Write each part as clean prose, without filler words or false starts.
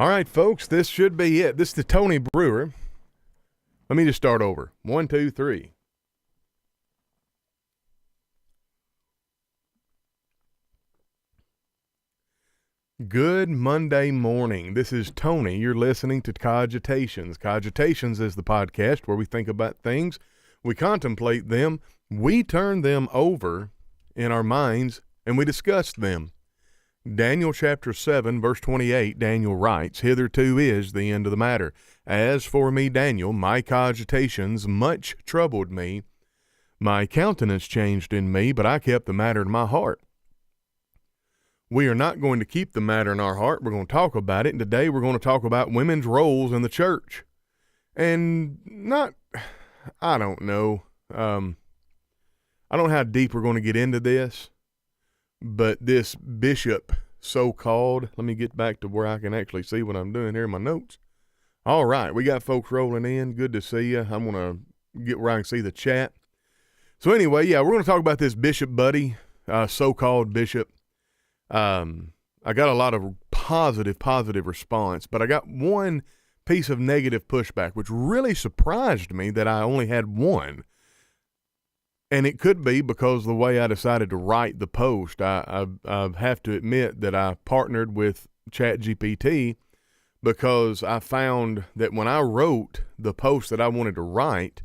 All right, folks, this should be it. This is the Tony Brewer. Let me just start over. 1, 2, 3. Good Monday morning. This is Tony. You're listening to Cogitations. Cogitations is the podcast where we think about things, we contemplate them, we turn them over in our minds, and we discuss them. Daniel chapter 7, verse 28, Daniel writes, "Hitherto is the end of the matter. As for me, Daniel, my cogitations much troubled me. My countenance changed in me, but I kept the matter in my heart." We are not going to keep the matter in our heart. We're going to talk about it, and today we're going to talk about women's roles in the church. And I don't know. I don't know how deep we're going to get into this. But this bishop, so-called, let me get back to where I can actually see what I'm doing here in my notes. All right, we got folks rolling in. Good to see you. I'm going to get where I can see the chat. So anyway, we're going to talk about this bishop buddy, so-called bishop. I got a lot of positive response, but I got one piece of negative pushback, which really surprised me that I only had one. And it could be because the way I decided to write the post. I have to admit that I partnered with ChatGPT because I found that when I wrote the post that I wanted to write,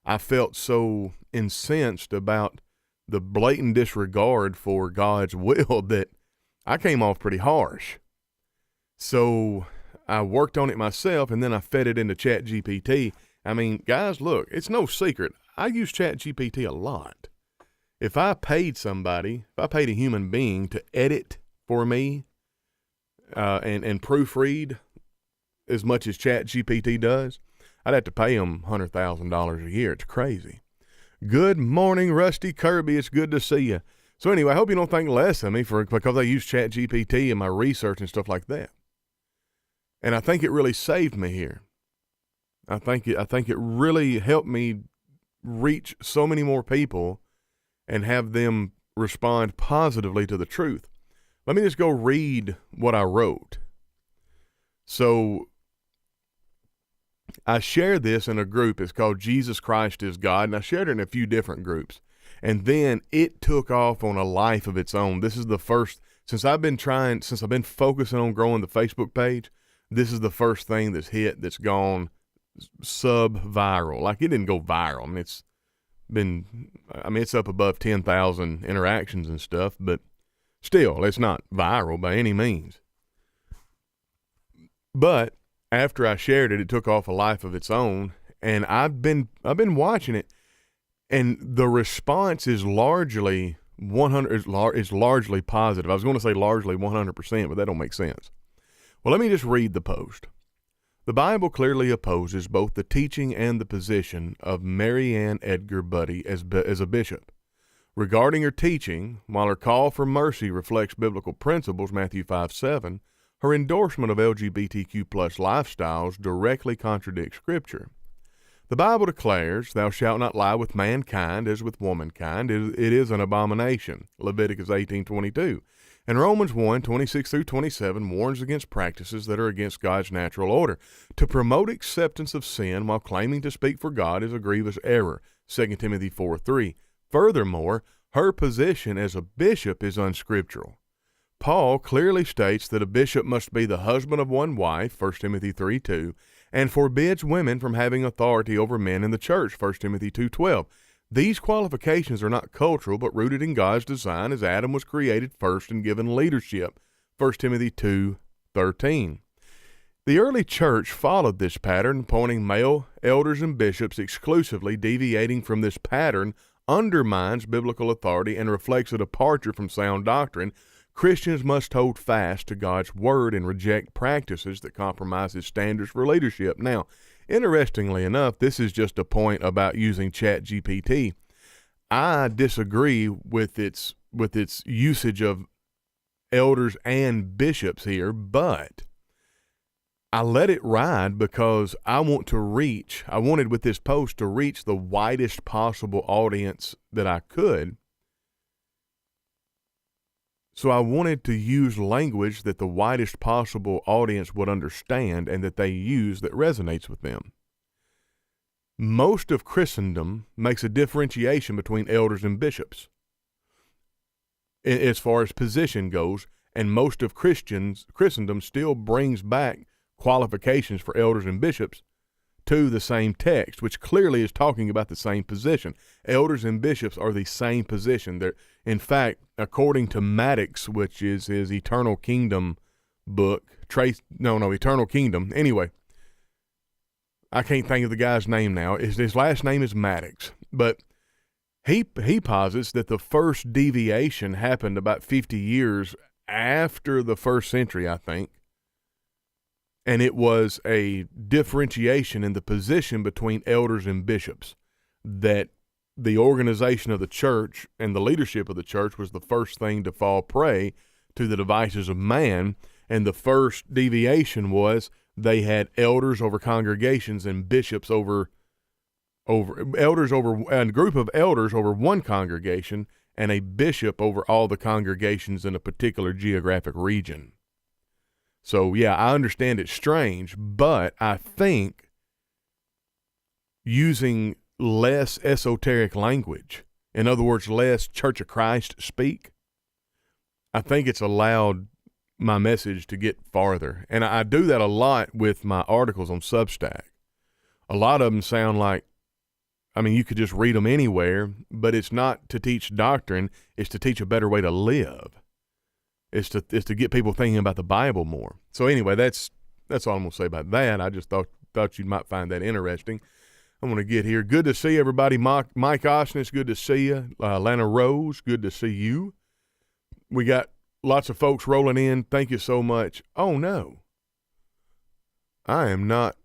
I felt so incensed about the blatant disregard for God's will that I came off pretty harsh. So I worked on it myself, and then I fed it into ChatGPT. I mean, guys, look, it's no secret. I use ChatGPT a lot. If I paid a human being to edit for me and proofread as much as ChatGPT does, I'd have to pay them $100,000 a year. It's crazy. Good morning, Rusty Kirby. It's good to see you. So anyway, I hope you don't think less of me because I use ChatGPT in my research and stuff like that. And I think it really saved me here. I think it really helped me reach so many more people and have them respond positively to the truth. Let me just go read what I wrote. So I shared this in a group. It's called Jesus Christ is God, and I shared it in a few different groups. And then it took off on a life of its own. This is the first, since I've been focusing on growing the Facebook page, this is the first thing that's gone sub-viral. Like, it didn't go viral. It's up above 10,000 interactions and stuff, but still, it's not viral by any means. But after I shared it, it took off a life of its own, and I've been watching it, and the response is largely largely positive. I was going to say largely 100%, but that don't make sense. Well, let me just read the post. The Bible clearly opposes both the teaching and the position of Mary Ann Edgar Buddy as a bishop. Regarding her teaching, while her call for mercy reflects biblical principles, Matthew 5:7, her endorsement of LGBTQ plus lifestyles directly contradicts Scripture. The Bible declares, "Thou shalt not lie with mankind as with womankind. It is an abomination," Leviticus 18:22. And Romans 1:26-27 warns against practices that are against God's natural order. To promote acceptance of sin while claiming to speak for God is a grievous error, 2 Timothy 4:3. Furthermore, her position as a bishop is unscriptural. Paul clearly states that a bishop must be the husband of one wife, 1 Timothy 3:2, and forbids women from having authority over men in the church, 1 Timothy 2:12. These qualifications are not cultural, but rooted in God's design as Adam was created first and given leadership, 1 Timothy 2:13. The early church followed this pattern, appointing male elders and bishops exclusively. Deviating from this pattern undermines biblical authority and reflects a departure from sound doctrine. Christians must hold fast to God's word and reject practices that compromise His standards for leadership. Now, interestingly enough, this is just a point about using ChatGPT. I disagree with its usage of elders and bishops here, but I let it ride because I wanted with this post to reach the widest possible audience that I could. So I wanted to use language that the widest possible audience would understand and that they use that resonates with them. Most of Christendom makes a differentiation between elders and bishops as far as position goes, and most of Christendom still brings back qualifications for elders and bishops to the same text, which clearly is talking about the same position. Elders and bishops are the same position. They're, in fact, according to Maddox, which is his Eternal Kingdom book, Eternal Kingdom. Anyway, I can't think of the guy's name now. His last name is Maddox, but he posits that the first deviation happened about 50 years after the first century, I think. And it was a differentiation in the position between elders and bishops, that the organization of the church and the leadership of the church was the first thing to fall prey to the devices of man. And the first deviation was they had elders over congregations and bishops over elders over a group of elders over one congregation and a bishop over all the congregations in a particular geographic region. So, yeah, I understand it's strange, but I think using less esoteric language, in other words, less Church of Christ speak, I think it's allowed my message to get farther. And I do that a lot with my articles on Substack. A lot of them sound like, you could just read them anywhere, but it's not to teach doctrine, it's to teach a better way to live. It's to get people thinking about the Bible more. So anyway, that's all I'm going to say about that. I just thought you might find that interesting. I'm going to get here. Good to see everybody. Mike Osnes, good to see you. Lana Rose, good to see you. We got lots of folks rolling in. Thank you so much. Oh, no. I am not.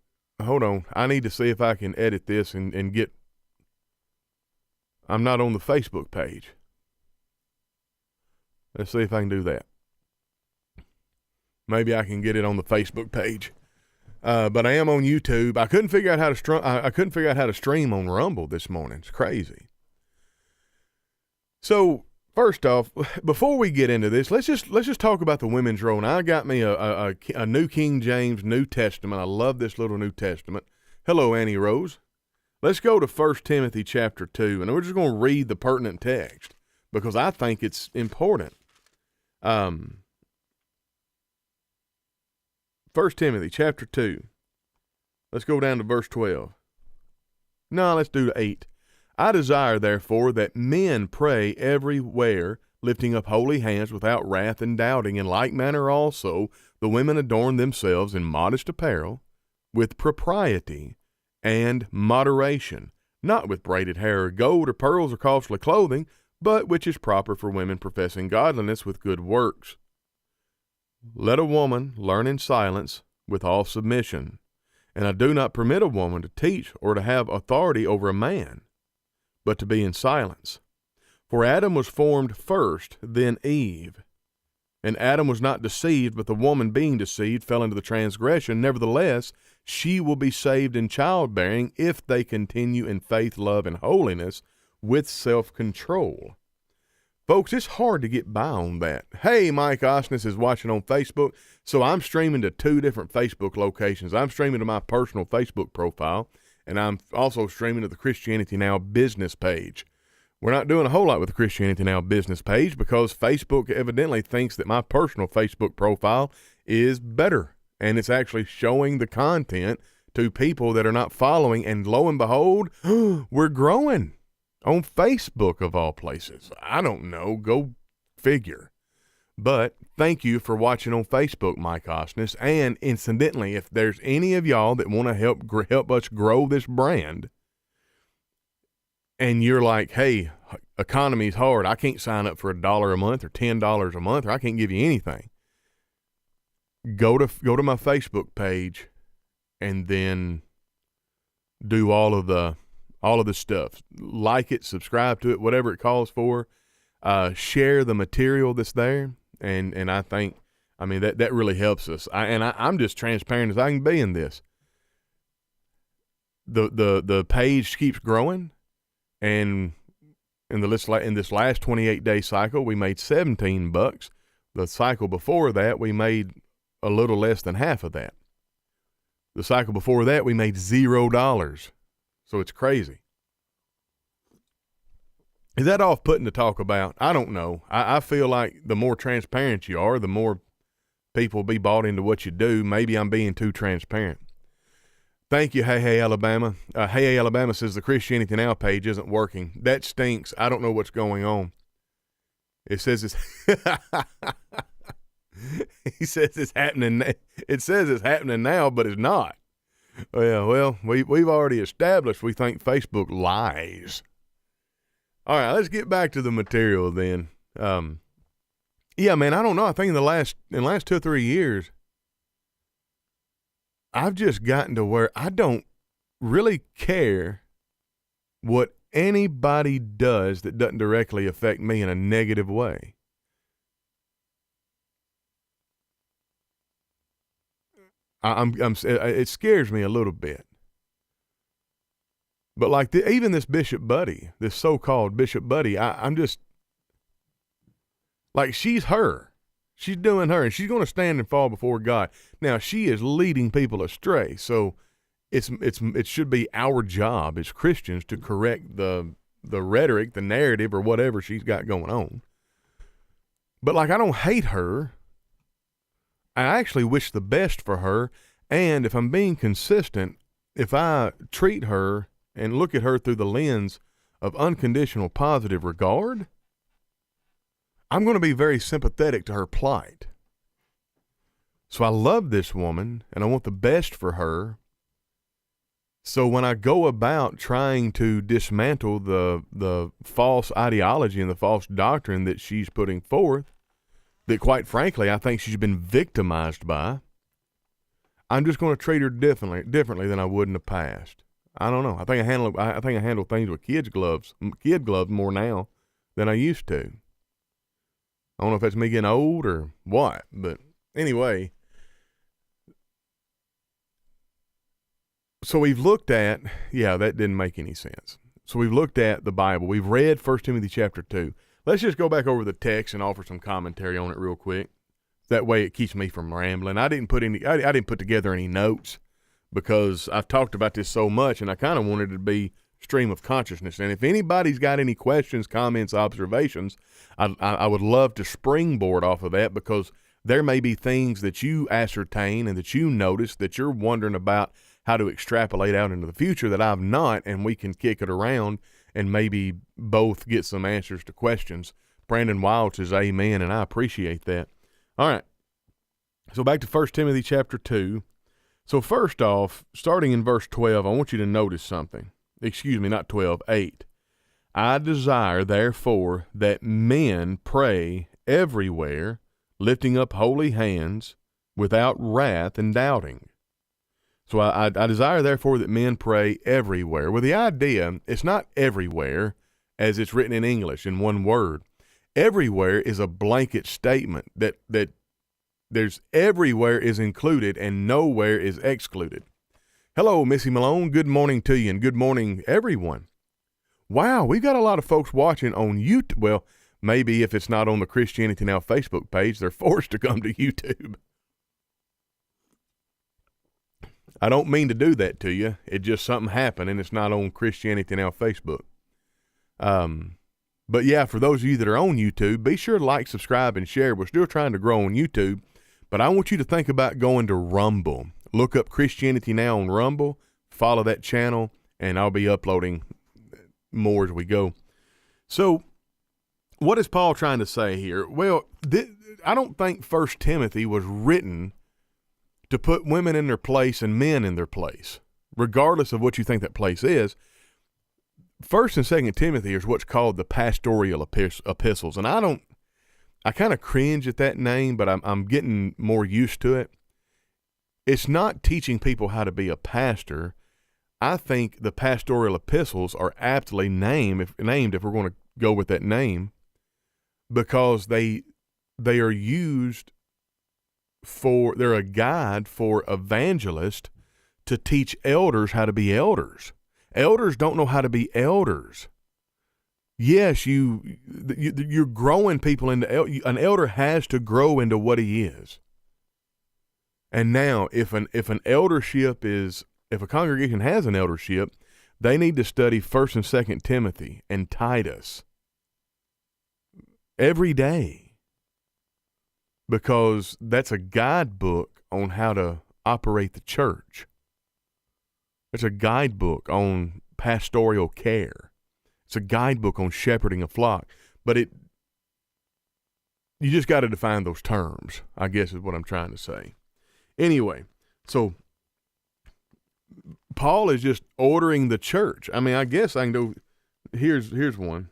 Hold on. I need to see if I can edit this and get. I'm not on the Facebook page. Let's see if I can do that. Maybe I can get it on the Facebook page. But I am on YouTube. I couldn't figure out how to stream on Rumble this morning. It's crazy. So first off, before we get into this, let's just talk about the women's role. Now, I got me a New King James New Testament. I love this little New Testament. Hello, Annie Rose. Let's go to 1 Timothy chapter 2, and we're just going to read the pertinent text because I think it's important. 1 Timothy chapter 2. Let's go down to verse 12. No, let's do 8. I desire, therefore, that men pray everywhere, lifting up holy hands without wrath and doubting. In like manner also, the women adorn themselves in modest apparel, with propriety and moderation, not with braided hair or gold or pearls or costly clothing, but which is proper for women professing godliness with good works. Let a woman learn in silence with all submission. And I do not permit a woman to teach or to have authority over a man, but to be in silence. For Adam was formed first, then Eve. And Adam was not deceived, but the woman being deceived fell into the transgression. Nevertheless, she will be saved in childbearing if they continue in faith, love, and holiness with self-control. Folks, it's hard to get by on that. Hey, Mike Osnes is watching on Facebook, so I'm streaming to 2 different Facebook locations. I'm streaming to my personal Facebook profile, and I'm also streaming to the Christianity Now business page. We're not doing a whole lot with the Christianity Now business page because Facebook evidently thinks that my personal Facebook profile is better, and it's actually showing the content to people that are not following, and lo and behold, we're growing. On Facebook, of all places. I don't know. Go figure. But thank you for watching on Facebook, Mike Osnes. And incidentally, if there's any of y'all that want to help us grow this brand, and you're like, hey, economy's hard. I can't sign up for $1 a month or $10 a month, or I can't give you anything. Go to my Facebook page and then do all of the stuff. Like it, subscribe to it, whatever it calls for. Share the material that's there. And I think, that really helps us. I'm just transparent as I can be in this. The page keeps growing, and in this last 28-day cycle, we made $17. The cycle before that, we made a little less than half of that. The cycle before that, we made $0. So it's crazy. Is that off-putting to talk about? I don't know. I feel like the more transparent you are, the more people will be bought into what you do. Maybe I'm being too transparent. Thank you, Hey Alabama. Hey Alabama says the Christianity Now page isn't working. That stinks. I don't know what's going on. It says it's he says it's happening. It says it's happening now, but it's not. Well, we've already established we think Facebook lies. All right, let's get back to the material then. Yeah, man, I don't know. I think in the last 2 or 3 years, I've just gotten to where I don't really care what anybody does that doesn't directly affect me in a negative way. It scares me a little bit. But like even this Bishop Buddy, this so-called Bishop Buddy, I'm just like, she's her. She's doing her, and she's going to stand and fall before God. Now, she is leading people astray, so it should be our job as Christians to correct the rhetoric, the narrative, or whatever she's got going on. But like, I don't hate her. I actually wish the best for her, and if I'm being consistent, if I treat her and look at her through the lens of unconditional positive regard, I'm going to be very sympathetic to her plight. So I love this woman, and I want the best for her. So when I go about trying to dismantle the false ideology and the false doctrine that she's putting forth, that quite frankly I think she's been victimized by, I'm just going to treat her differently than I would in the past. I don't know. I think I handle things with kid gloves more now than I used to. I don't know if that's me getting old or what, but anyway. So we've looked at, that didn't make any sense. So we've looked at the Bible. We've read 1 Timothy chapter 2. Let's just go back over the text and offer some commentary on it real quick. That way it keeps me from rambling. I didn't put together any notes because I've talked about this so much, and I kind of wanted it to be stream of consciousness. And if anybody's got any questions, comments, observations, I would love to springboard off of that, because there may be things that you ascertain and that you notice that you're wondering about how to extrapolate out into the future that I've not, and we can kick it around and maybe both get some answers to questions. Brandon Wild says amen, and I appreciate that. All right. So back to 1 Timothy chapter 2. So first off, starting in verse 12, I want you to notice something. Excuse me, not 12, 8. I desire, therefore, that men pray everywhere, lifting up holy hands, without wrath and doubting. So I desire, therefore, that men pray everywhere. Well, the idea, it's not everywhere as it's written in English in one word. Everywhere is a blanket statement that there's everywhere is included and nowhere is excluded. Hello, Missy Malone. Good morning to you, and good morning, everyone. Wow, we've got a lot of folks watching on YouTube. Well, maybe if it's not on the Christianity Now Facebook page, they're forced to come to YouTube. I don't mean to do that to you. It just something happened, and it's not on Christianity Now Facebook. But yeah, for those of you that are on YouTube, be sure to like, subscribe, and share. We're still trying to grow on YouTube, but I want you to think about going to Rumble. Look up Christianity Now on Rumble, follow that channel, and I'll be uploading more as we go. So what is Paul trying to say here? Well, I don't think 1 Timothy was written to put women in their place and men in their place, regardless of what you think that place is. 1 and 2 Timothy is what's called the pastoral epistles, and I kind of cringe at that name, but I'm getting more used to it. It's not teaching people how to be a pastor. I think the pastoral epistles are aptly named if we're going to go with that name, because they are used they're a guide for evangelists to teach elders how to be elders. Elders don't know how to be elders. Yes, you're growing people into, an elder has to grow into what he is. And now, if a congregation has an eldership, they need to study 1st and 2nd Timothy and Titus every day, because that's a guidebook on how to operate the church. It's a guidebook on pastoral care. It's a guidebook on shepherding a flock. But you just got to define those terms, I guess is what I'm trying to say. Anyway, so Paul is just ordering the church. I mean, I guess I can do, here's one.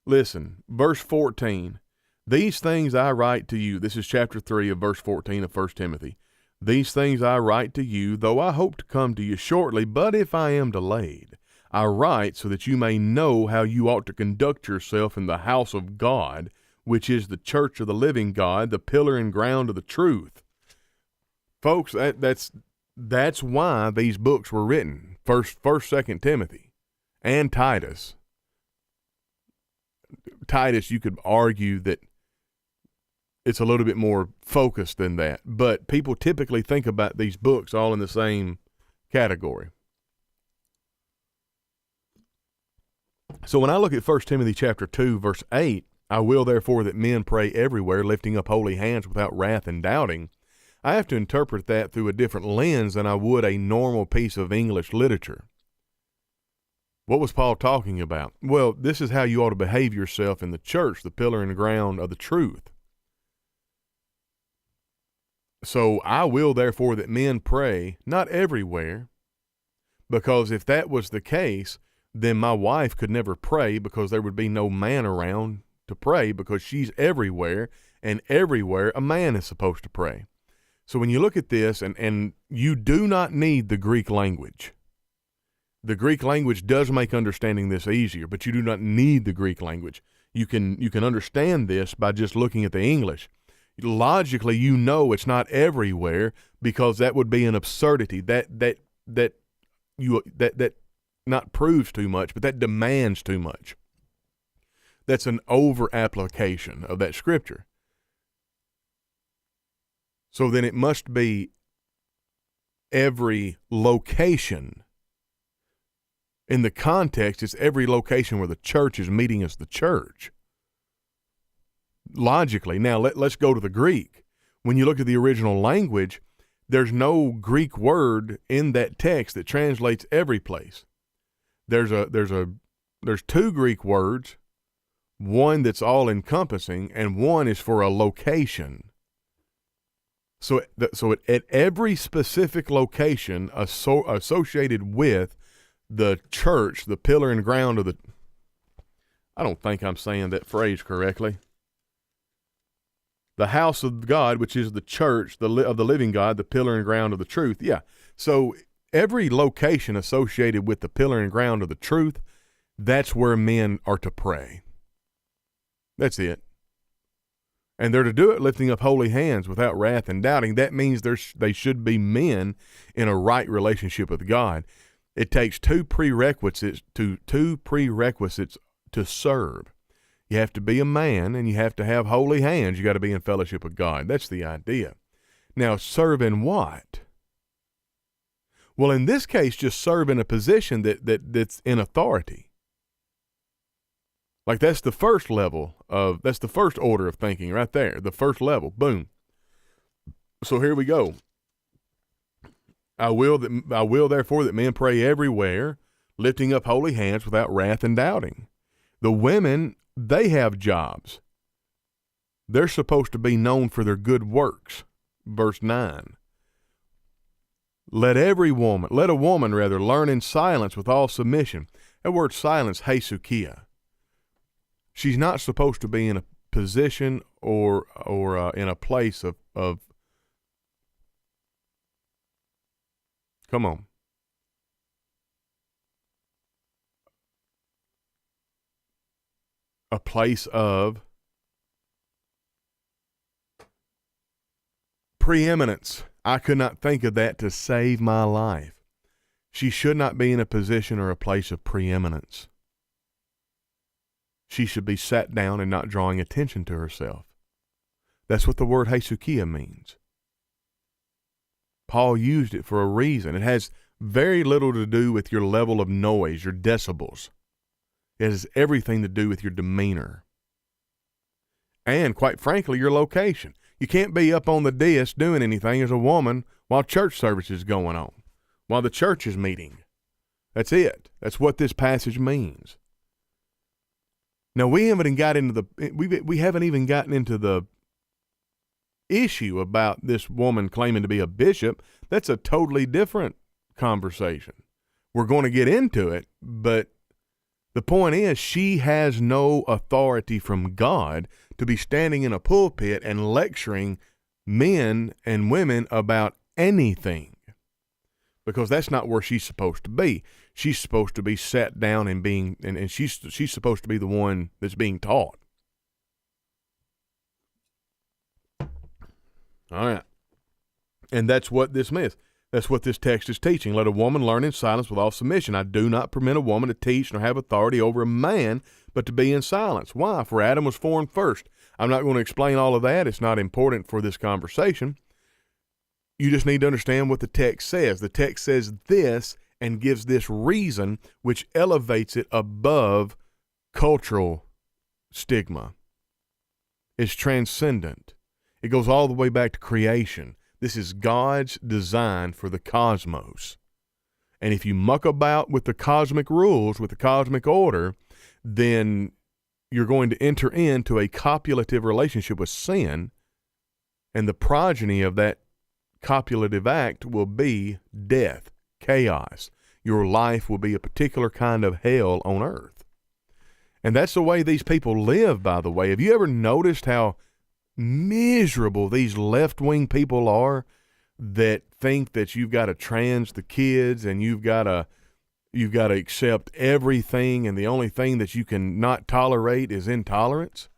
Listen, verse 14. These things I write to you. This is chapter 3 of verse 14 of 1 Timothy. These things I write to you, though I hope to come to you shortly, but if I am delayed, I write so that you may know how you ought to conduct yourself in the house of God, which is the church of the living God, the pillar and ground of the truth. Folks, that's why these books were written. First, 2nd Timothy and Titus. Titus, you could argue that it's a little bit more focused than that, but people typically think about these books all in the same category. So when I look at 1 Timothy chapter 2, verse 8, I will therefore that men pray everywhere, lifting up holy hands without wrath and doubting. I have to interpret that through a different lens than I would a normal piece of English literature. What was Paul talking about? Well, this is how you ought to behave yourself in the church, the pillar and ground of the truth. So I will therefore that men pray, not everywhere, because if that was the case, then my wife could never pray because there would be no man around to pray because she's everywhere, and everywhere a man is supposed to pray. So when you look at this, and you do not need the Greek language. The Greek language does make understanding this easier, but you do not need the Greek language. You can understand this by just looking at the English. Logically, you know it's not everywhere because that would be an absurdity. That not proves too much, but that demands too much. That's an over-application of that scripture. So then it must be every location. In the context, it's every location where the church is meeting as the church. Logically. Now, let's go to the Greek. When you look at the original language, there's no Greek word in that text that translates every place. There's two Greek words, one that's all encompassing, and one is for a location. So at every specific location associated with the church, the pillar and ground of the, I don't think I'm saying that phrase correctly. The house of God, which is the church of the living God, the pillar and ground of the truth. Yeah. So every location associated with the pillar and ground of the truth, that's where men are to pray. That's it. And they're to do it lifting up holy hands without wrath and doubting. That means they should be men in a right relationship with God. It takes two prerequisites to serve. You have to be a man, and you have to have holy hands. You got to be in fellowship with God. That's the idea. Now, serve in what? Well, in this case, just serve in a position that's in authority. Like that's the first order of thinking right there. The first level. Boom. So here we go. I will therefore that men pray everywhere, lifting up holy hands without wrath and doubting. The women, they have jobs. They're supposed to be known for their good works. Verse 9. Let a woman learn in silence with all submission. That word silence, hesukia. She's not supposed to be in a position or in a place of come on. A place of preeminence. I could not think of that to save my life. She should not be in a position or a place of preeminence. she should be sat down and not drawing attention to herself. That's what the word hesukia means. Paul used it for a reason. It has very little to do with your level of noise, your decibels. It has everything to do with your demeanor. And, quite frankly, your location. You can't be up on the dais doing anything as a woman while church service is going on, while the church is meeting. That's it. That's what this passage means. Now, we haven't even gotten into the issue about this woman claiming to be a bishop. That's a totally different conversation. We're going to get into it, but the point is she has no authority from God to be standing in a pulpit and lecturing men and women about anything, because that's not where she's supposed to be. She's supposed to be sat down and she's supposed to be the one that's being taught. All right. And that's what this means. That's what this text is teaching. Let a woman learn in silence with all submission. I do not permit a woman to teach nor have authority over a man, but to be in silence. Why? For Adam was formed first. I'm not going to explain all of that. It's not important for this conversation. You just need to understand what the text says. The text says this and gives this reason, which elevates it above cultural stigma. It's transcendent. It goes all the way back to creation. This is God's design for the cosmos. And if you muck about with the cosmic rules, with the cosmic order, then you're going to enter into a copulative relationship with sin, and the progeny of that copulative act will be death, chaos. Your life will be a particular kind of hell on earth. And that's the way these people live, by the way. Have you ever noticed how miserable these left-wing people are that think that you've got to trans the kids and you've got to accept everything, and the only thing that you can not tolerate is intolerance?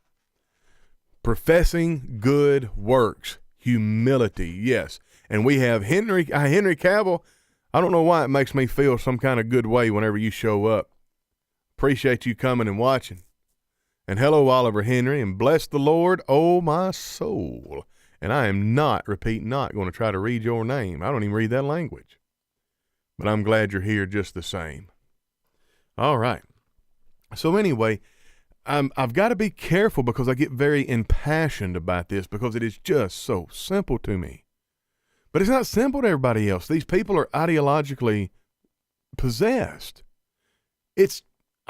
Professing good works, humility, yes. And we have Henry Cavill. I don't know why it makes me feel some kind of good way whenever you show up. Appreciate you coming and watching. And hello, Oliver Henry, and bless the Lord, oh my soul. And I am not, repeat, not going to try to read your name. I don't even read that language. But I'm glad you're here just the same. All right. So anyway, I've got to be careful because I get very impassioned about this because it is just so simple to me. But it's not simple to everybody else. These people are ideologically possessed.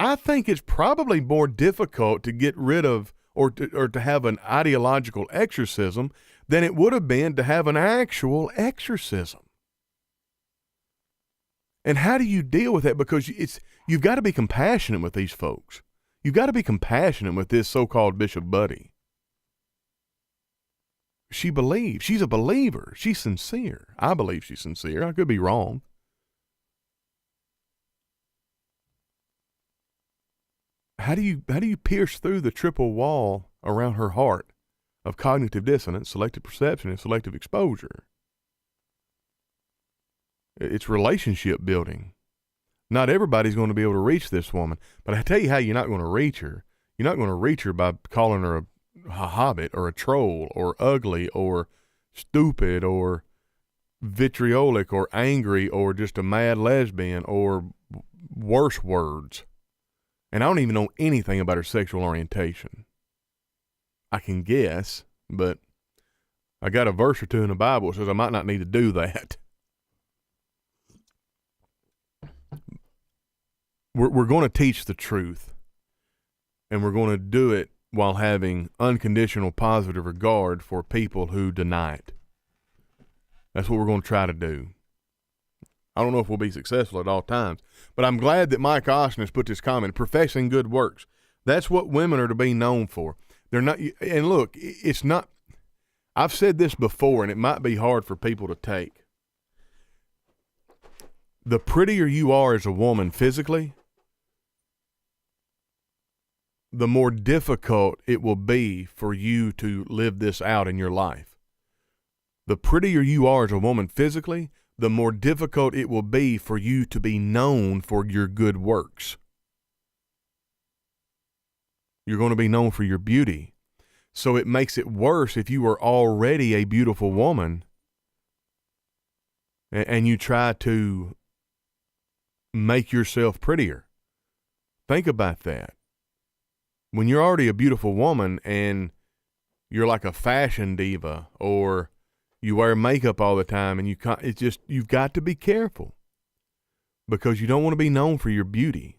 I think it's probably more difficult to get rid of or to have an ideological exorcism than it would have been to have an actual exorcism. And how do you deal with that? Because you've got to be compassionate with these folks. You've got to be compassionate with this so-called Bishop Buddy. She believes. She's a believer. She's sincere. I believe she's sincere. I could be wrong. How do you pierce through the triple wall around her heart of cognitive dissonance, selective perception, and selective exposure? It's relationship building. Not everybody's going to be able to reach this woman, but I tell you how you're not going to reach her. You're not going to reach her by calling her a hobbit or a troll or ugly or stupid or vitriolic or angry or just a mad lesbian or worse words. And I don't even know anything about her sexual orientation. I can guess, but I got a verse or two in the Bible that says I might not need to do that. We're going to teach the truth, and we're going to do it while having unconditional positive regard for people who deny it. That's what we're going to try to do. I don't know if we'll be successful at all times, but I'm glad that Mike Austin has put this comment, professing good works. That's what women are to be known for. They're not, and look, it's not, I've said this before, and it might be hard for people to take. The prettier you are as a woman physically, the more difficult it will be for you to live this out in your life. The prettier you are as a woman physically, the more difficult it will be for you to be known for your good works. You're going to be known for your beauty. So it makes it worse if you are already a beautiful woman and you try to make yourself prettier. Think about that. When you're already a beautiful woman and you're like a fashion diva, or you wear makeup all the time, and you've got to be careful, because you don't want to be known for your beauty.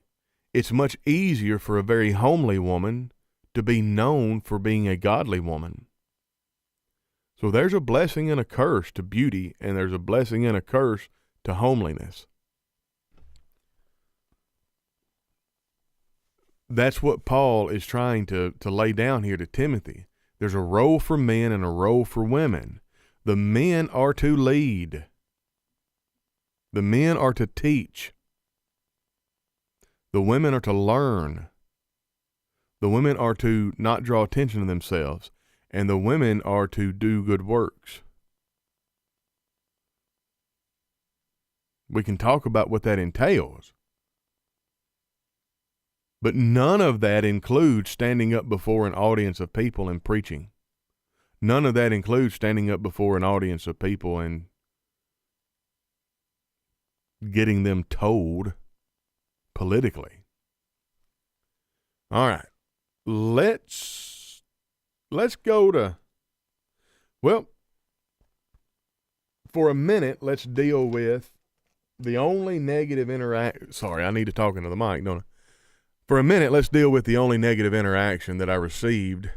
It's much easier for a very homely woman to be known for being a godly woman. So there's a blessing and a curse to beauty, and there's a blessing and a curse to homeliness. That's what Paul is trying to lay down here to Timothy. There's a role for men and a role for women. The men are to lead. The men are to teach. The women are to learn. The women are to not draw attention to themselves. And the women are to do good works. We can talk about what that entails. But none of that includes standing up before an audience of people and preaching. None of that includes standing up before an audience of people and getting them told politically. All right. Let's go to, well, for a minute, let's deal with the only negative interaction. Sorry, I need to talk into the mic, don't I? For a minute, let's deal with the only negative interaction that I received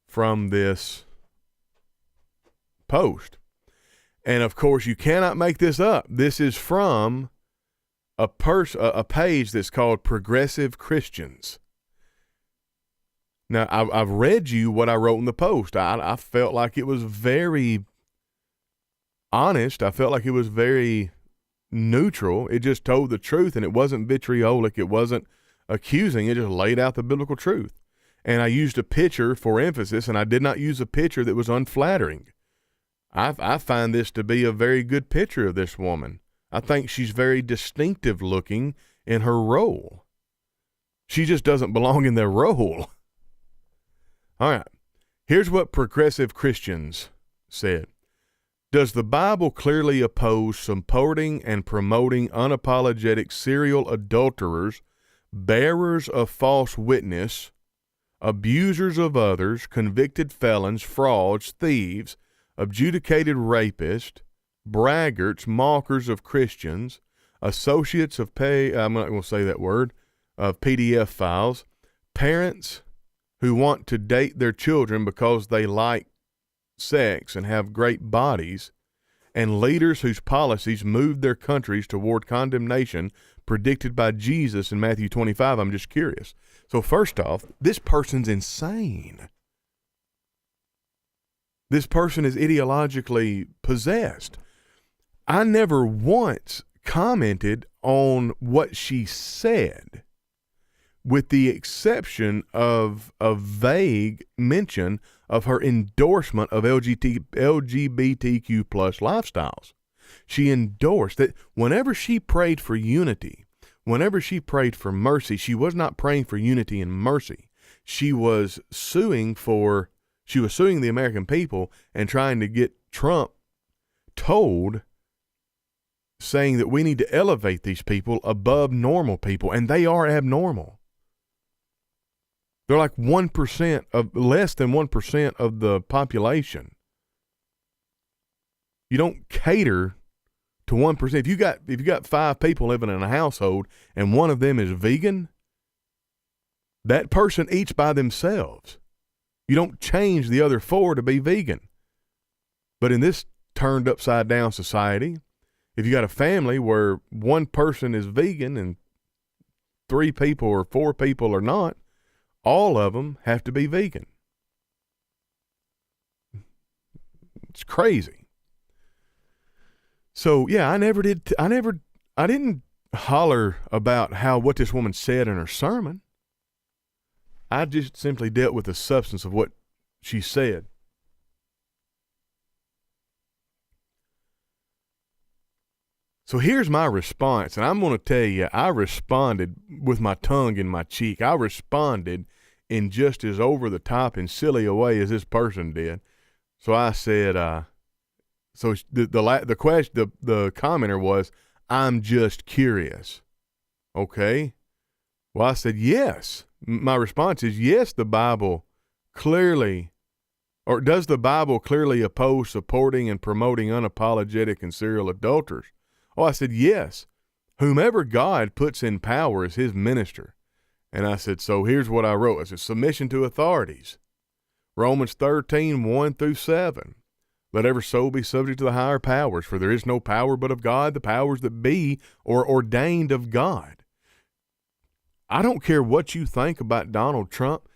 from this post. And of course, you cannot make this up. This is from a page that's called Progressive Christians. Now, I've read you what I wrote in the post. I felt like it was very honest. I felt like it was very neutral. It just told the truth, and it wasn't vitriolic. It wasn't accusing. It just laid out the biblical truth. And I used a picture for emphasis, and I did not use a picture that was unflattering. I find this to be a very good picture of this woman. I think she's very distinctive looking in her role. She just doesn't belong in their role. All right. Here's what Progressive Christians said. Does the Bible clearly oppose supporting and promoting unapologetic serial adulterers, bearers of false witness, abusers of others, convicted felons, frauds, thieves, adjudicated rapists, braggarts, mockers of Christians, associates of I'm not going to say that word, of PDF files, parents who want to date their children because they like sex and have great bodies, and leaders whose policies move their countries toward condemnation predicted by Jesus in Matthew 25. I'm just curious. So first off, this person's insane. This person is ideologically possessed. I never once commented on what she said, with the exception of a vague mention of her endorsement of LGBTQ plus lifestyles. She endorsed that whenever she prayed for unity, whenever she prayed for mercy, she was not praying for unity and mercy. She was suing the American people and trying to get Trump told, saying that we need to elevate these people above normal people, and they are abnormal. They're like less than 1% of the population. You don't cater to 1%. If you got 5 people living in a household and one of them is vegan, that person eats by themselves. You don't change the other 4 to be vegan. But in this turned upside down society, if you got a family where one person is vegan and 3 people or 4 people are not, all of them have to be vegan. It's crazy. So yeah, I didn't holler about what this woman said in her sermon. I just simply dealt with the substance of what she said. So here's my response, and I'm going to tell you, I responded with my tongue in my cheek. I responded in just as over-the-top and silly a way as this person did. So I said, so the commenter was, "I'm just curious." Okay. Well, I said, yes. My response is, yes, the Bible clearly, or does the Bible clearly oppose supporting and promoting unapologetic and serial adulterers? Oh, I said, yes. Whomever God puts in power is his minister. And I said, so here's what I wrote. I said, submission to authorities. Romans 13, 1 through 7. Let every soul be subject to the higher powers, for there is no power but of God, the powers that be, or ordained of God. I don't care what you think about Donald Trump.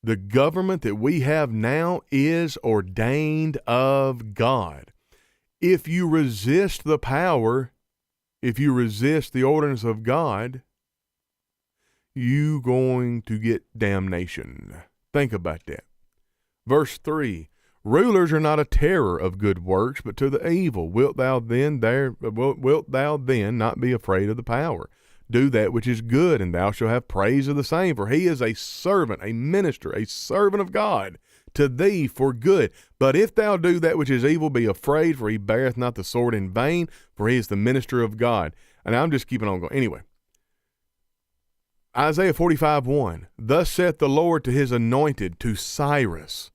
The government that we have now is ordained of God. If you resist the power, if you resist the ordinance of God, you going to get damnation. Think about that. Verse 3, rulers are not a terror of good works, but to the evil. Wilt thou then not be afraid of the power? Do that which is good, and thou shalt have praise of the same. For he is a servant, a minister, a servant of God, to thee for good. But if thou do that which is evil, be afraid, for he beareth not the sword in vain, for he is the minister of God. And I'm just keeping on going. Anyway, Isaiah 45:1. Thus saith the Lord to his anointed, to Cyrus,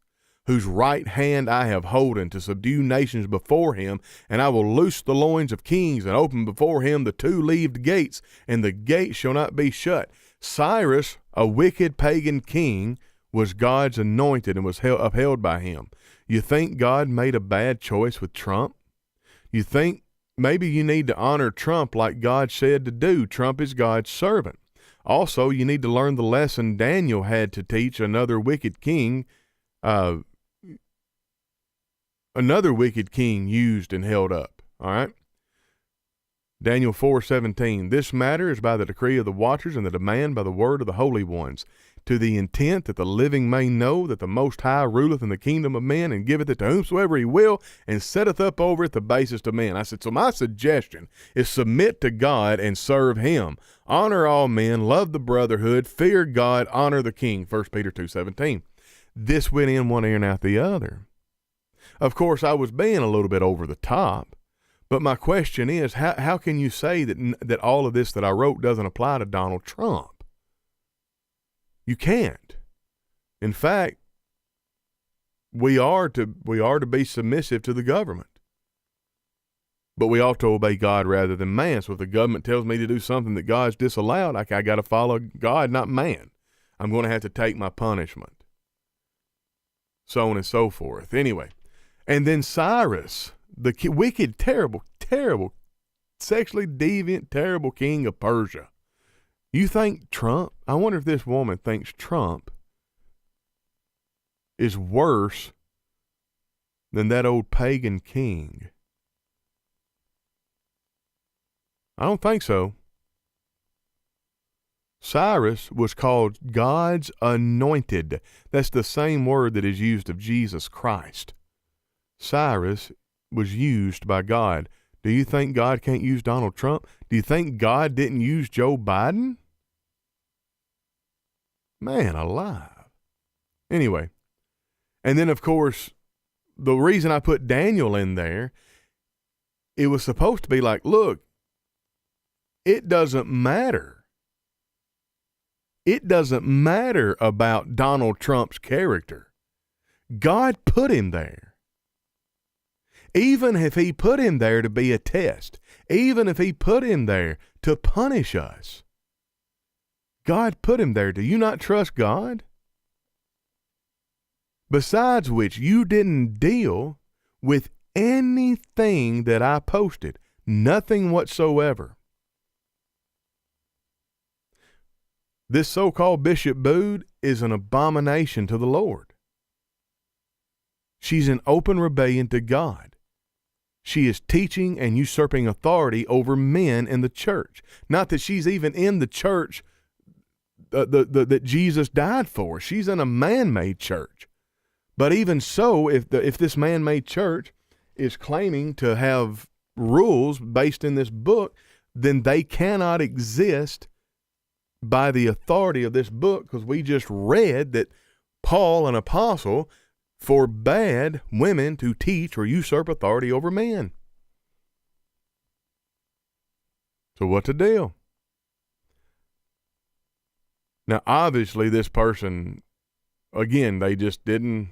whose right hand I have holden, to subdue nations before him, and I will loose the loins of kings, and open before him the two-leaved gates, and the gate shall not be shut. Cyrus, a wicked pagan king, was God's anointed and was upheld by him. You think God made a bad choice with Trump? You think maybe you need to honor Trump like God said to do. Trump is God's servant. Also, you need to learn the lesson Daniel had to teach another wicked king, used and held up. All right. Daniel 4:17. This matter is by the decree of the watchers, and the demand by the word of the holy ones, to the intent that the living may know that the Most High ruleth in the kingdom of men, and giveth it to whomsoever he will, and setteth up over it the basest of men. I said, so my suggestion is submit to God and serve him. Honor all men, love the brotherhood, fear God, honor the king. 1 Peter 2:17. This went in one ear and out the other. Of course, I was being a little bit over the top, but my question is, how can you say that all of this that I wrote doesn't apply to Donald Trump? You can't. In fact, we are to be submissive to the government, but we ought to obey God rather than man. So if the government tells me to do something that God's disallowed, I got to follow God, not man. I'm going to have to take my punishment, so on and so forth. Anyway. And then Cyrus, the wicked, terrible, sexually deviant, terrible king of Persia. You think Trump, I wonder if this woman thinks Trump is worse than that old pagan king. I don't think so. Cyrus was called God's anointed. That's the same word that is used of Jesus Christ. Cyrus was used by God. Do you think God can't use Donald Trump? Do you think God didn't use Joe Biden? Man alive. Anyway, and then of course, the reason I put Daniel in there, it was supposed to be like, look, it doesn't matter. It doesn't matter about Donald Trump's character. God put him there. Even if he put him there to be a test, even if he put him there to punish us, God put him there. Do you not trust God? Besides which, you didn't deal with anything that I posted, nothing whatsoever. This so-called Bishop Boone is an abomination to the Lord. She's in open rebellion to God. She is teaching and usurping authority over men in the church. Not that she's even in the church that Jesus died for. She's in a man-made church. But even so, if this man-made church is claiming to have rules based in this book, then they cannot exist by the authority of this book, because we just read that Paul, an apostle, forbade women to teach or usurp authority over men. So what's the deal? Now, obviously, this person, again, they just didn't,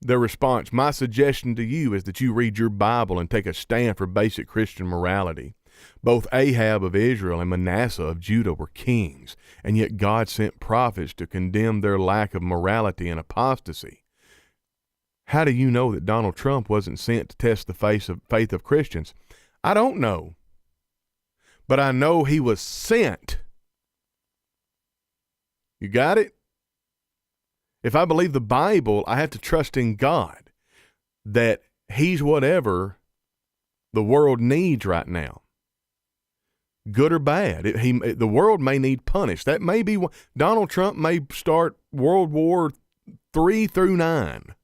their response, my suggestion to you is that you read your Bible and take a stand for basic Christian morality. Both Ahab of Israel and Manasseh of Judah were kings, and yet God sent prophets to condemn their lack of morality and apostasy. How do you know that Donald Trump wasn't sent to test the faith of Christians? I don't know. But I know he was sent. You got it? If I believe the Bible, I have to trust in God that he's whatever the world needs right now. Good or bad. The world may need punished. That may be, Donald Trump may start World War III through 9.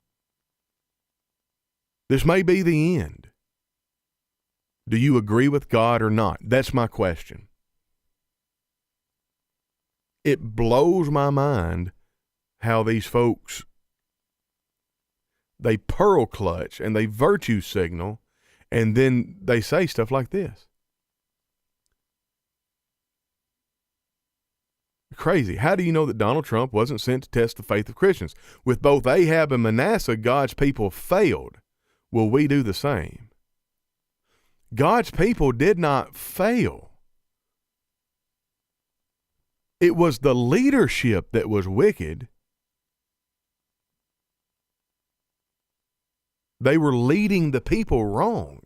This may be the end. Do you agree with God or not? That's my question. It blows my mind how these folks, they pearl clutch and they virtue signal, and then they say stuff like this. Crazy. How do you know that Donald Trump wasn't sent to test the faith of Christians? With both Ahab and Manasseh, God's people failed. Will we do the same? God's people did not fail. It was the leadership that was wicked. They were leading the people wrong.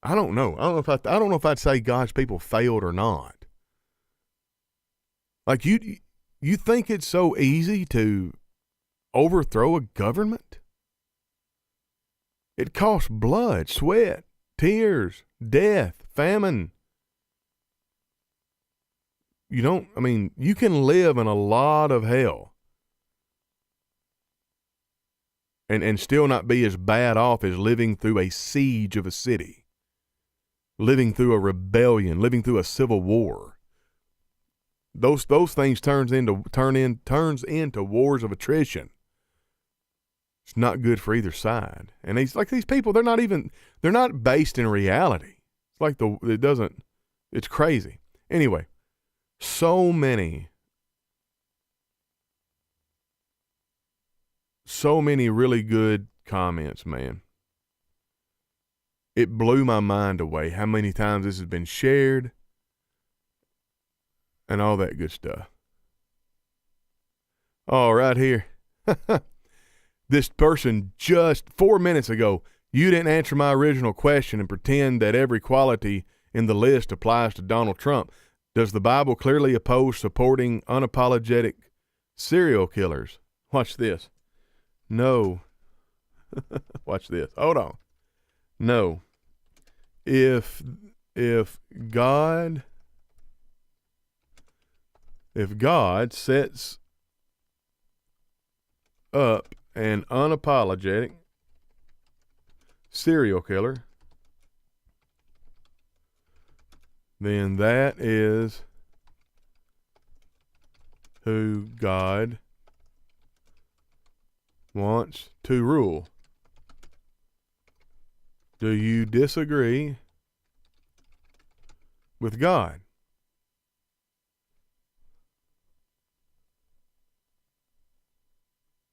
I don't know. I don't know if I'd say God's people failed or not. Like you think it's so easy to overthrow a government? It costs blood, sweat, tears, death, famine. You can live in a lot of hell and still not be as bad off as living through a siege of a city, living through a rebellion, living through a civil war. Those things turns into wars of attrition. It's not good for either side. And these people, they're not based in reality. It's like it's crazy. Anyway, so many really good comments, man. It blew my mind away how many times this has been shared and all that good stuff. Oh, right here. This person just 4 minutes ago, you didn't answer my original question and pretend that every quality in the list applies to Donald Trump. Does the Bible clearly oppose supporting unapologetic serial killers? Watch this. No. Watch this. Hold on. No. If God sets up an unapologetic serial killer, then that is who God wants to rule. Do you disagree with God?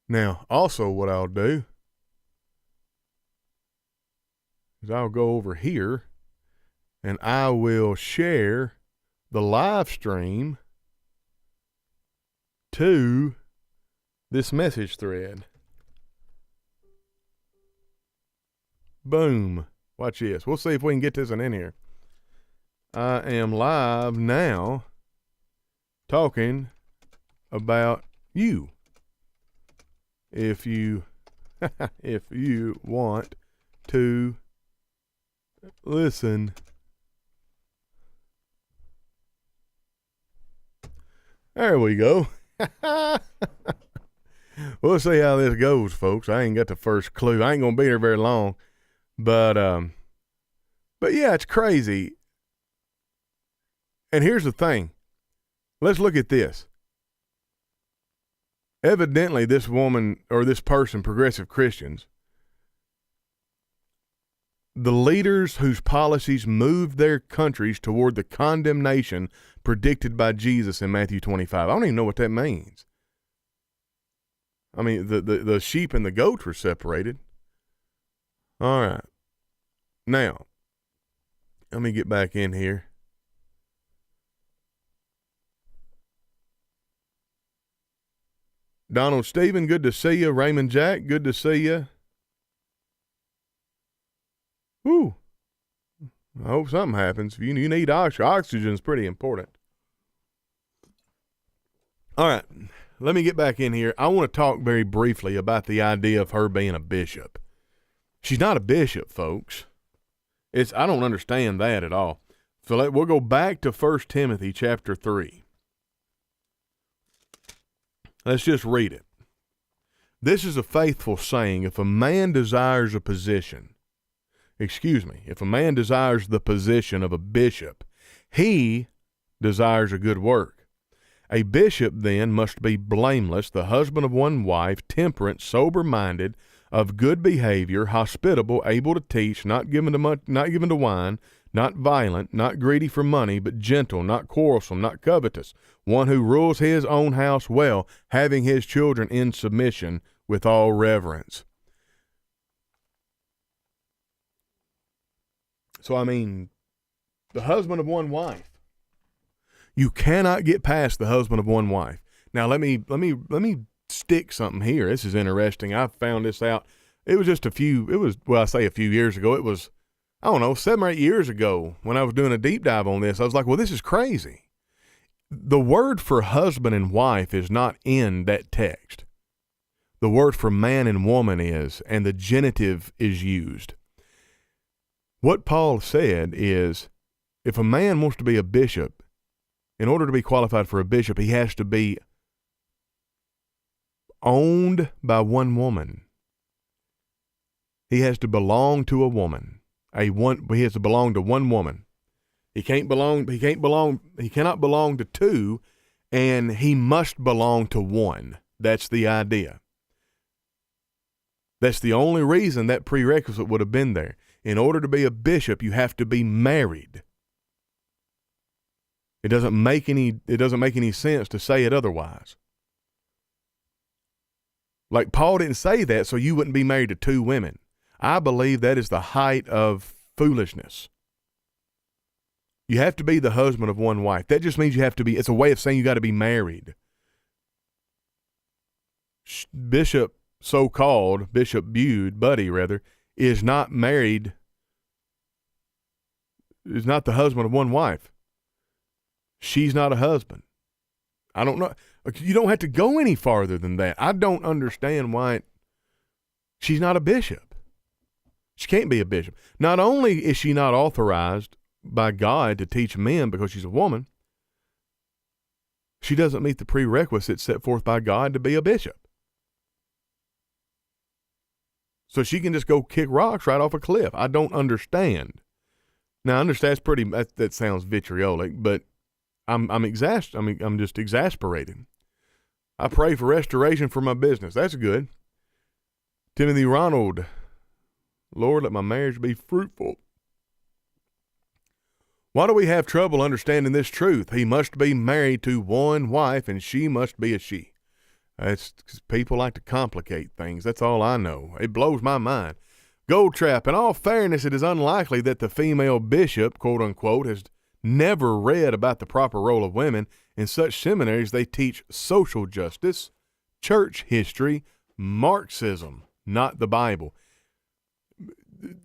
Now, also what I'll do is I'll go over here and I will share the live stream to this message thread. Boom. Watch this. We'll see if we can get this one in here. I am live now talking about you. If you want to listen. There we go. We'll see how this goes, folks. I ain't got the first clue. I ain't gonna be here very long, but yeah, it's crazy. And here's the thing. Let's look at this. Evidently, this woman or this person, progressive Christians, the leaders whose policies moved their countries toward the condemnation predicted by Jesus in Matthew 25. I don't even know what that means. I mean, the sheep and the goats were separated. All right. Now, let me get back in here. Donald Stephen, good to see you. Raymond Jack, good to see you. Whew. I hope something happens. You need oxygen. Oxygen is pretty important. All right. Let me get back in here. I want to talk very briefly about the idea of her being a bishop. She's not a bishop, folks. I don't understand that at all. So we'll go back to 1 Timothy chapter 3. Let's just read it. This is a faithful saying. If a man desires the position of a bishop, he desires a good work. A bishop then must be blameless, the husband of one wife, temperate, sober-minded, of good behavior, hospitable, able to teach, not given to wine, not violent, not greedy for money, but gentle, not quarrelsome, not covetous, one who rules his own house well, having his children in submission with all reverence. So, I mean, the husband of one wife. You cannot get past the husband of one wife. Now, let me stick something here. This is interesting. I found this out. It was just a few years ago. It was, 7 or 8 years ago when I was doing a deep dive on this. I was like, well, this is crazy. The word for husband and wife is not in that text. The word for man and woman is, and the genitive is used. What Paul said is, if a man wants to be a bishop, in order to be qualified for a bishop, he has to be owned by one woman. He has to belong to a woman. He has to belong to one woman. He cannot belong to two, and he must belong to one. That's the idea. That's the only reason that prerequisite would have been there. In order to be a bishop, you have to be married. It doesn't make any sense to say it otherwise. Like Paul didn't say that so you wouldn't be married to two women. I believe that is the height of foolishness. You have to be the husband of one wife. That just means it's a way of saying you got to be married. Bishop Buddy, is not married, is not the husband of one wife. She's not a husband. I don't know. You don't have to go any farther than that. I don't understand why she's not a bishop. She can't be a bishop. Not only is she not authorized by God to teach men because she's a woman, she doesn't meet the prerequisites set forth by God to be a bishop. So she can just go kick rocks right off a cliff. I don't understand. Now, I understand that sounds vitriolic, but I'm just exasperated. I pray for restoration for my business. That's good. Timothy Ronald, Lord, let my marriage be fruitful. Why do we have trouble understanding this truth? He must be married to one wife, and she must be a she. That's 'cause people like to complicate things. That's all I know. It blows my mind. Gold Trap, in all fairness, it is unlikely that the female bishop, quote unquote, has never read about the proper role of women. In such seminaries, they teach social justice, church history, Marxism, not the Bible.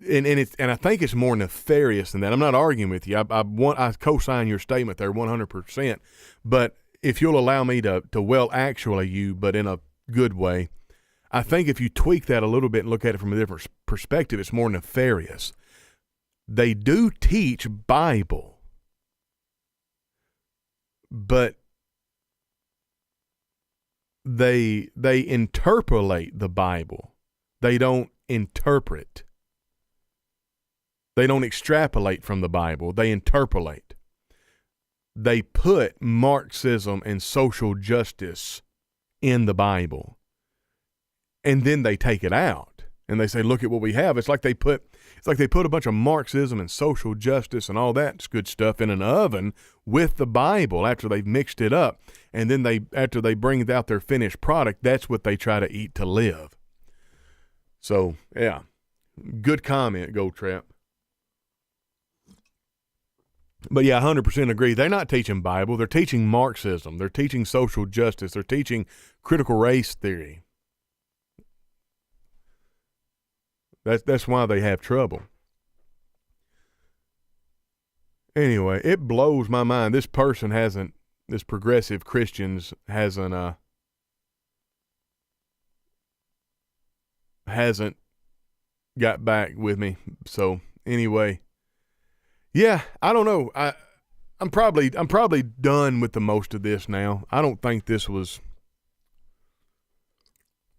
And I think it's more nefarious than that. I'm not arguing with you. I co-sign your statement there 100%. But if you'll allow me to well actually you, but in a good way, I think if you tweak that a little bit and look at it from a different perspective, it's more nefarious. They do teach Bible, but they interpolate the Bible. They don't interpret. They don't extrapolate from the Bible. They interpolate. They put Marxism and social justice in the Bible, and then they take it out and they say, look at what we have. It's like they put a bunch of Marxism and social justice and all that good stuff in an oven with the Bible after they've mixed it up, and then after they bring out their finished product, that's what they try to eat to live. So yeah, good comment, Goldtrap. But yeah, 100% agree. They're not teaching Bible. They're teaching Marxism. They're teaching social justice. They're teaching critical race theory. That's why they have trouble. Anyway, it blows my mind. This progressive Christians hasn't got back with me. So anyway, yeah, I don't know. I'm probably done with the most of this now. I don't think this was.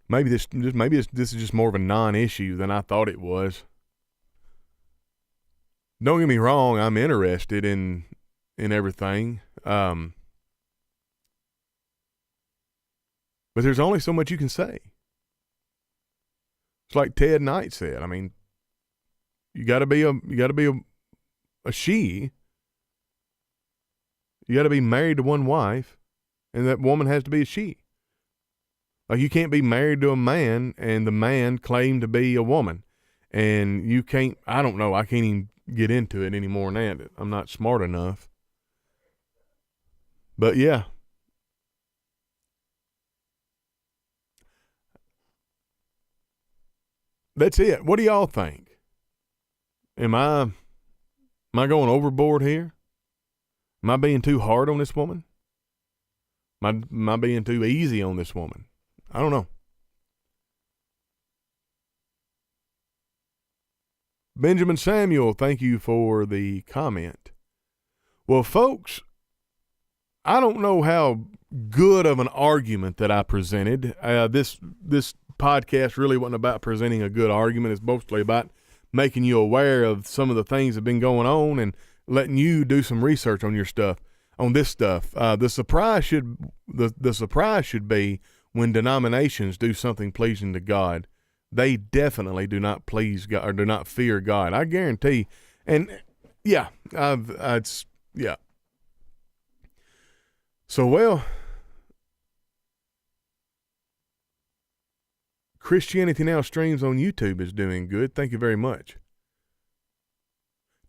Maybe this is just more of a non-issue than I thought it was. Don't get me wrong, I'm interested in everything. But there's only so much you can say. It's like Ted Knight said. I mean, you got to be a she. You got to be married to one wife, and that woman has to be a she. Like, you can't be married to a man and the man claim to be a woman. And you can't, I don't know, I can't even get into it any more than that. I'm not smart enough. But yeah. That's it. What do y'all think? Am I going overboard here? Am I being too hard on this woman? Am I being too easy on this woman? I don't know. Benjamin Samuel, thank you for the comment. Well, folks, I don't know how good of an argument that I presented. This podcast really wasn't about presenting a good argument. It's mostly about making you aware of some of the things that have been going on and letting you do some research on this stuff. The surprise should be when denominations do something pleasing to God. They definitely do not please God or do not fear God. I guarantee. And yeah, yeah. So, well, Christianity Now streams on YouTube is doing good. Thank you very much.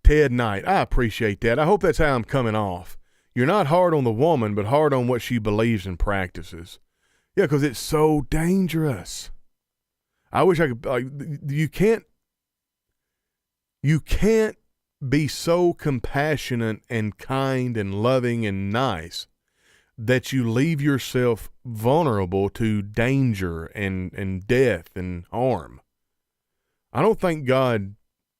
Ted Knight, I appreciate that. I hope that's how I'm coming off. You're not hard on the woman, but hard on what she believes and practices. Yeah, because it's so dangerous. I wish I could, you can't be so compassionate and kind and loving and nice that you leave yourself vulnerable to danger and death and harm. I don't think God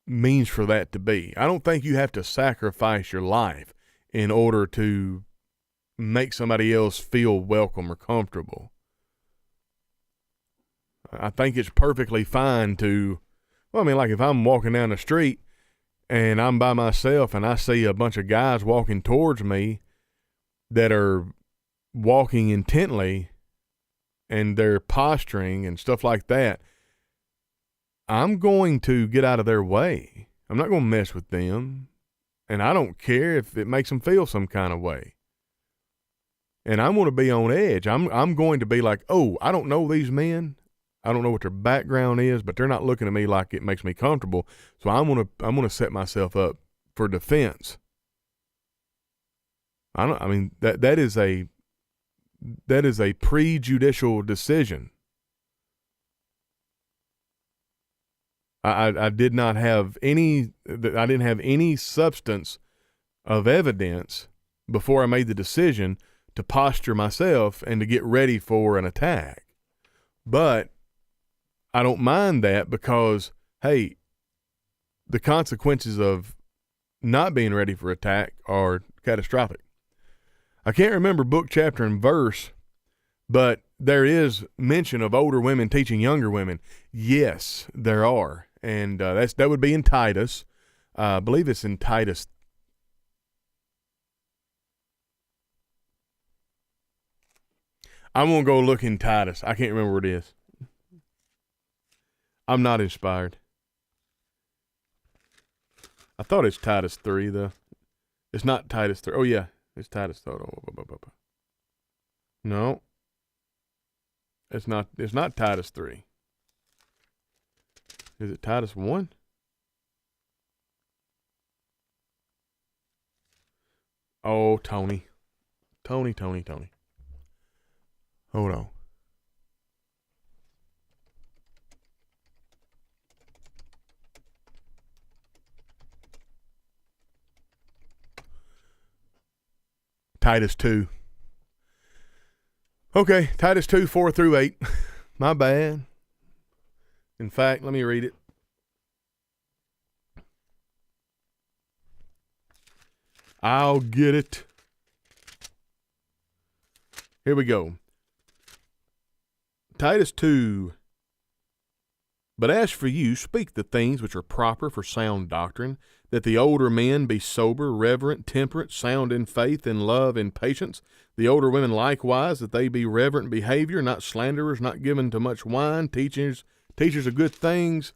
means for that to be. I don't think you have to sacrifice your life in order to make somebody else feel welcome or comfortable. I think it's perfectly fine to, well, I mean, like if I'm walking down the street and I'm by myself and I see a bunch of guys walking towards me that are walking intently and they're posturing and stuff like that, I'm going to get out of their way. I'm not going to mess with them. And I don't care if it makes them feel some kind of way. And I'm going to be on edge. I'm going to be like, oh, I don't know these men. I don't know what their background is, but they're not looking at me like it makes me comfortable. So I'm going to set myself up for defense. That is a prejudicial decision. I didn't have any substance of evidence before I made the decision to posture myself and to get ready for an attack. But I don't mind that because, hey, the consequences of not being ready for attack are catastrophic. I can't remember book, chapter, and verse, but there is mention of older women teaching younger women. Yes, there are. And that would be in Titus. I believe it's in Titus. I'm going to go look in Titus. I can't remember where it is. I'm not inspired. I thought it's Titus 3, though. It's not Titus 3. Oh, yeah. It's Titus. No. It's not Titus 3. Is it Titus 1? Oh, Tony. Tony. Hold on. Titus 2. Okay, Titus 2, 4 through 8. My bad. In fact, let me read it. I'll get it. Here we go. Titus 2. But as for you, speak the things which are proper for sound doctrine, that the older men be sober, reverent, temperate, sound in faith, in love, in patience. The older women likewise, that they be reverent in behavior, not slanderers, not given to much wine, teachers of good things,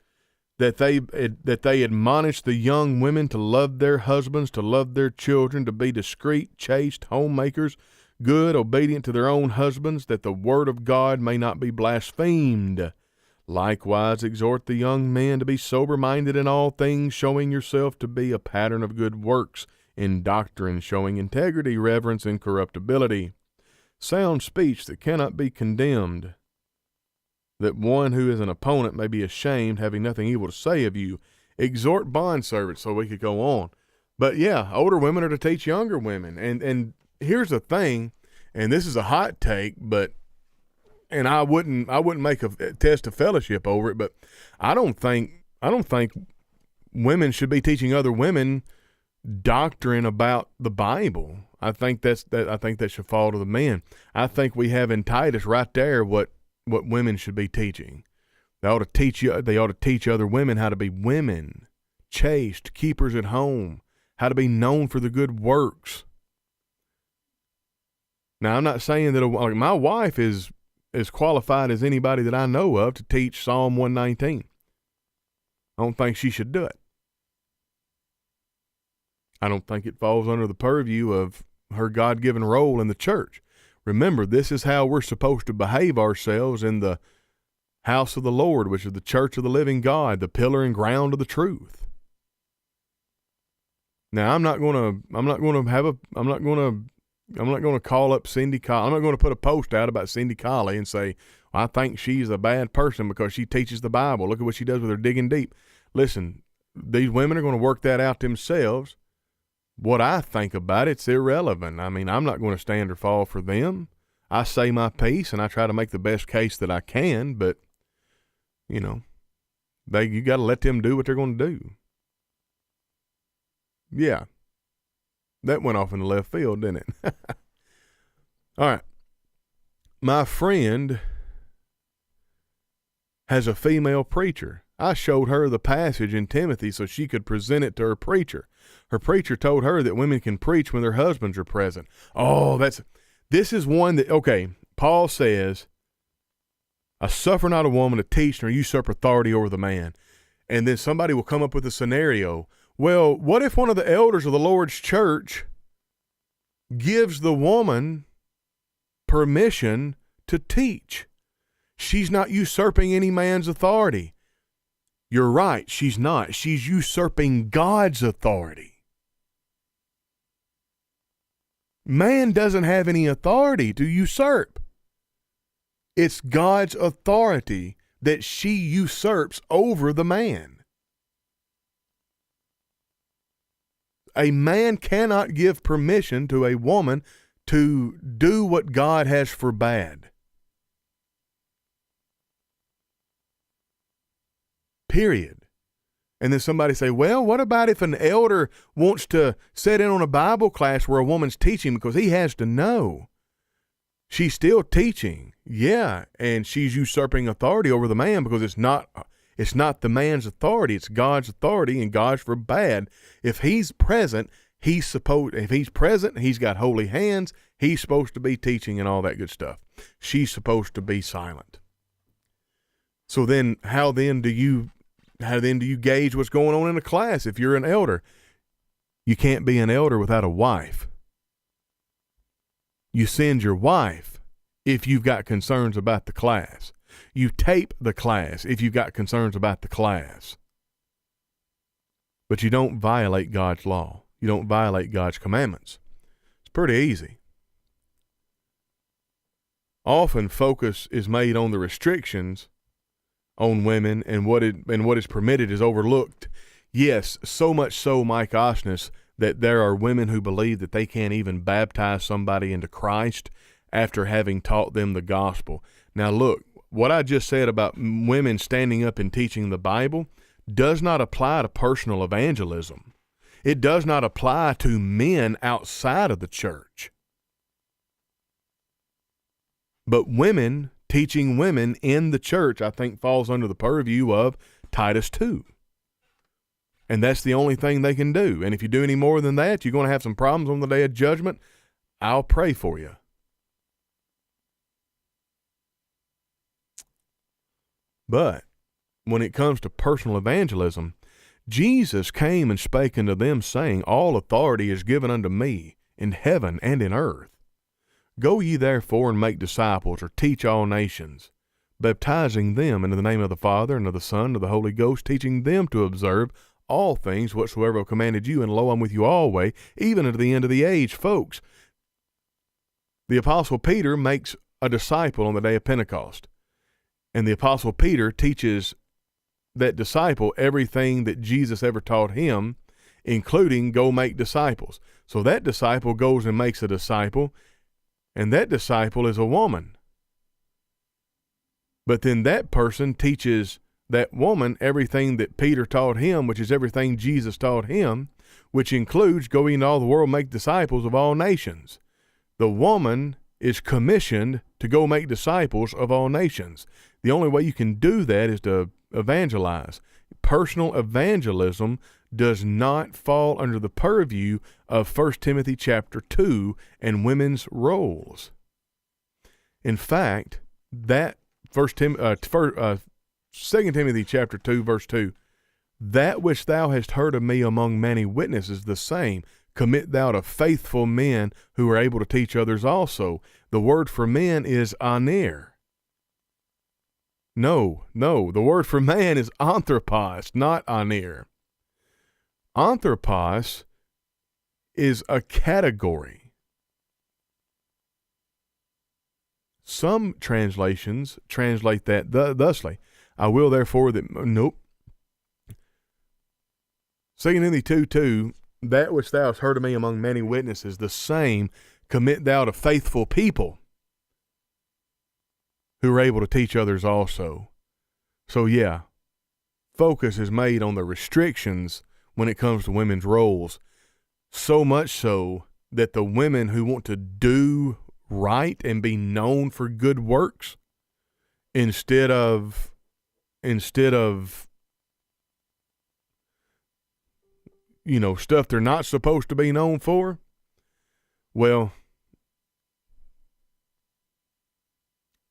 that they admonish the young women to love their husbands, to love their children, to be discreet, chaste, homemakers, good, obedient to their own husbands, that the word of God may not be blasphemed. Likewise, exhort the young men to be sober-minded in all things, showing yourself to be a pattern of good works, in doctrine, showing integrity, reverence, incorruptibility, sound speech that cannot be condemned, that one who is an opponent may be ashamed, having nothing evil to say of you. Exhort bondservants, so we could go on. But yeah, older women are to teach younger women. And here's the thing, and this is a hot take, and I wouldn't make a test of fellowship over it, but I don't think women should be teaching other women doctrine about the Bible. I think that should fall to the men. I think we have in Titus right there what women should be teaching. They ought to teach other women how to be women, chaste, keepers at home, how to be known for the good works. Now, I'm not saying that my wife is as qualified as anybody that I know of to teach Psalm 119. I don't think she should do it. I don't think it falls under the purview of her God-given role in the church. Remember, this is how we're supposed to behave ourselves in the house of the Lord, which is the church of the living God, the pillar and ground of the truth. Now, I'm not going to call up Cindy Colley. I'm not going to put a post out about Cindy Colley and say, I think she's a bad person because she teaches the Bible. Look at what she does with her digging deep. Listen, these women are going to work that out themselves. What I think about it's irrelevant. I mean, I'm not going to stand or fall for them. I say my piece and I try to make the best case that I can, but, you got to let them do what they're going to do. Yeah. That went off in the left field, didn't it? All right. My friend has a female preacher. I showed her the passage in Timothy so she could present it to her preacher. Her preacher told her that women can preach when their husbands are present. Oh, this is one that, okay, Paul says, I suffer not a woman to teach nor usurp authority over the man. And then somebody will come up with a scenario. Well, what if one of the elders of the Lord's church gives the woman permission to teach? She's not usurping any man's authority. You're right, she's not. She's usurping God's authority. Man doesn't have any authority to usurp. It's God's authority that she usurps over the man. A man cannot give permission to a woman to do what God has forbade. Period. And then somebody say, well, what about if an elder wants to sit in on a Bible class where a woman's teaching because he has to know? She's still teaching. Yeah, and she's usurping authority over the man because it's not the man's authority, it's God's authority, and God forbade. If he's present, he's got holy hands, he's supposed to be teaching and all that good stuff. She's supposed to be silent. So then how then do you gauge what's going on in a class if you're an elder? You can't be an elder without a wife. You send your wife if you've got concerns about the class. You tape the class if you've got concerns about the class. But you don't violate God's law. You don't violate God's commandments. It's pretty easy. Often focus is made on the restrictions on women, and what is permitted is overlooked. Yes, so much so, Mike Osnes, that there are women who believe that they can't even baptize somebody into Christ after having taught them the gospel. Now look, what I just said about women standing up and teaching the Bible does not apply to personal evangelism. It does not apply to men outside of the church. But women teaching women in the church, I think, falls under the purview of Titus 2. And that's the only thing they can do. And if you do any more than that, you're going to have some problems on the day of judgment. I'll pray for you. But when it comes to personal evangelism, Jesus came and spake unto them, saying, All authority is given unto me in heaven and in earth. Go ye therefore and make disciples, or teach all nations, baptizing them into the name of the Father, and of the Son, and of the Holy Ghost, teaching them to observe all things whatsoever I commanded you, and lo, I'm with you always, even unto the end of the age. Folks, the Apostle Peter makes a disciple on the day of Pentecost. And the Apostle Peter teaches that disciple everything that Jesus ever taught him, including go make disciples. So that disciple goes and makes a disciple, and that disciple is a woman. But then that person teaches that woman everything that Peter taught him, which is everything Jesus taught him, which includes go into all the world, make disciples of all nations. The woman is commissioned to go make disciples of all nations. The only way you can do that is to evangelize. Personal evangelism does not fall under the purview of 1 Timothy chapter 2 and women's roles. In fact, that 2 Timothy chapter 2 verse 2, that which thou hast heard of me among many witnesses, the same commit thou to faithful men who are able to teach others also. The word for men is aner. No, the word for man is anthropos, not aner. Anthropos is a category. Some translations translate that thusly. I will therefore that, nope. 2 Timothy 2:2, that which thou hast heard of me among many witnesses, the same commit thou to faithful people who are able to teach others also. So yeah, focus is made on the restrictions when it comes to women's roles, so much so that the women who want to do right and be known for good works, instead of stuff they're not supposed to be known for, well,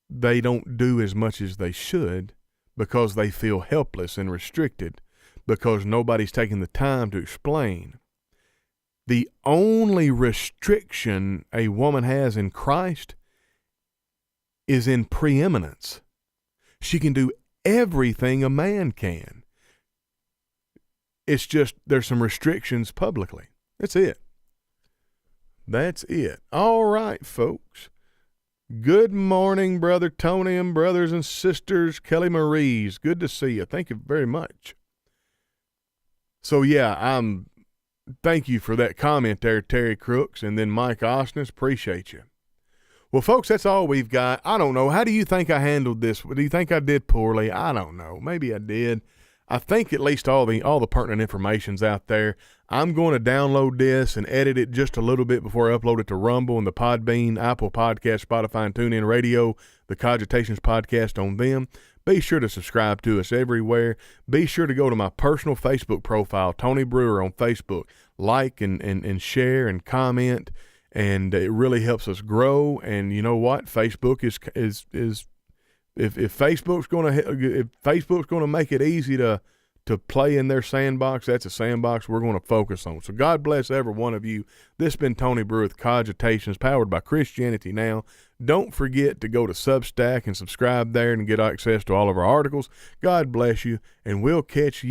they don't do as much as they should because they feel helpless and restricted because nobody's taking the time to explain. The only restriction a woman has in Christ is in preeminence. She can do everything a man can. It's just there's some restrictions publicly. That's it. All right, folks. Good morning, Brother Tony and brothers and sisters. Kelly Marie's. Good to see you. Thank you very much. So, yeah, thank you for that comment there, Terry Crooks, and then Mike Osnes. Appreciate you. Well, folks, that's all we've got. I don't know. How do you think I handled this? Do you think I did poorly? I don't know. Maybe I did. I think at least all the pertinent information's out there. I'm going to download this and edit it just a little bit before I upload it to Rumble and the Podbean, Apple Podcast, Spotify, and TuneIn Radio, the Cogitations podcast on them. Be sure to subscribe to us everywhere. Be sure to go to my personal Facebook profile, Tony Brewer on Facebook. Like and share and comment, and it really helps us grow. And you know what? Facebook is if Facebook's going to make it easy to play in their sandbox, that's a sandbox we're going to focus on. So God bless every one of you. This has been Tony Brewer with Cogitations, powered by Christianity Now. Don't forget to go to Substack and subscribe there and get access to all of our articles. God bless you, and we'll catch you